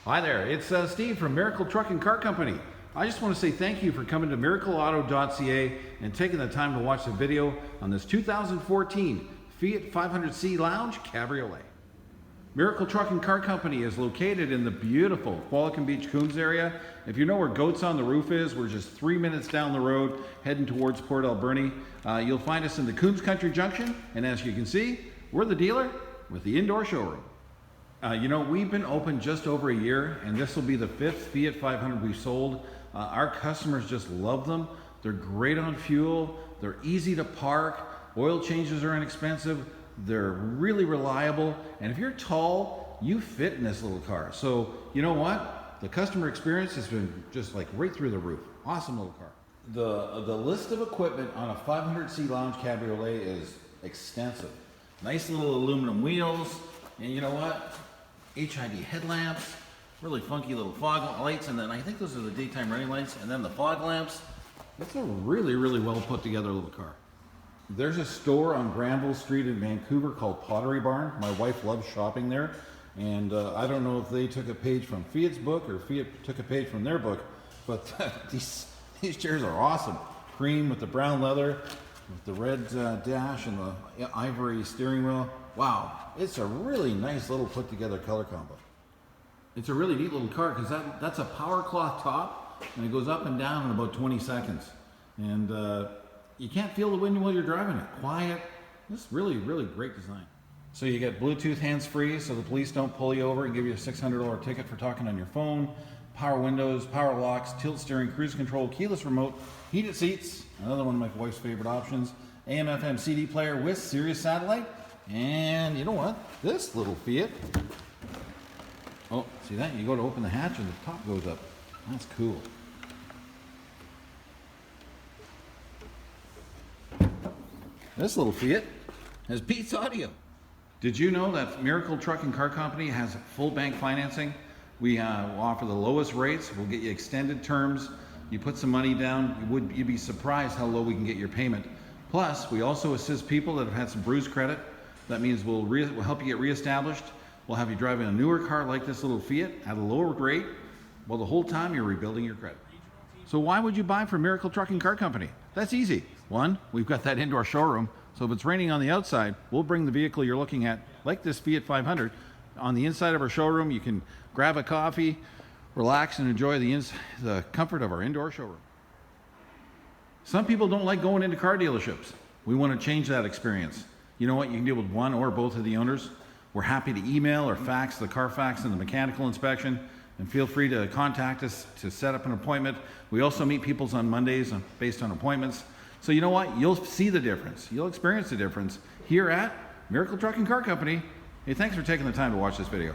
Hi there, it's Steve from Miracle Truck and Car Company. I just want to say thank you for coming to miracleauto.ca and taking the time to watch the video on this 2014 Fiat 500C Lounge Cabriolet. Miracle Truck and Car Company is located in the beautiful Qualicum Beach, Coons area. If you know where Goats on the Roof is, we're just 3 minutes down the road heading towards Port Alberni. You'll find us in the Coons Country Junction, and as you can see, we're the dealer with the indoor showroom. We've been open just over a year, and this will be the 5th Fiat 500 we've sold. Our customers just love them. They're great on fuel. They're easy to park. Oil changes are inexpensive. They're really reliable. And if you're tall, you fit in this little car. So you know what? The customer experience has been just like right through the roof. Awesome little car. The list of equipment on a 500C Lounge Cabriolet is extensive. Nice little aluminum wheels. And you know what? HID headlamps, really funky little fog lights, and then I think those are the daytime running lights, and then the fog lamps. It's a really, really well put together little car. There's a store on Granville Street in Vancouver called Pottery Barn. My wife loves shopping there, and I don't know if they took a page from Fiat's book or Fiat took a page from their book, but these chairs are awesome. Cream with the brown leather, with the red dash and the ivory steering wheel. Wow, it's a really nice little put together color combo. It's a really neat little car because that's a power cloth top, and it goes up and down in about 20 seconds. And you can't feel the wind while you're driving it. Quiet. It's really, really great design. So you get Bluetooth hands-free so the police don't pull you over and give you a $600 ticket for talking on your phone. Power windows, power locks, tilt steering, cruise control, keyless remote, heated seats, another one of my wife's favorite options, AM FM CD player with Sirius satellite. And you know what? This little Fiat. Oh, see that? You go to open the hatch and the top goes up. That's cool. This little Fiat has Beats audio. Did you know that Miracle Truck and Car Company has full bank financing? We offer the lowest rates. We'll get you extended terms. You put some money down, you'd be surprised how low we can get your payment. Plus, we also assist people that have had some BRUISED credit. That means we'll help you get reestablished. We'll have you driving a newer car like this little Fiat at a lower rate, while the whole time you're rebuilding your credit. So why would you buy from Miracle Truck and Car Company? That's easy. One, we've got that indoor showroom, so if it's raining on the outside, we'll bring the vehicle you're looking at, like this Fiat 500, on the inside of our showroom. You can grab a coffee, relax, and enjoy the comfort of our indoor showroom. Some people don't like going into car dealerships. We want to change that experience. You know what? You can deal with one or both of the owners. We're happy to email or fax the Carfax and the mechanical inspection, and feel free to contact us to set up an appointment. We also meet people on Mondays based on appointments. So you know what? You'll see the difference. You'll experience the difference here at Miracle Truck and Car Company. Hey, thanks for taking the time to watch this video.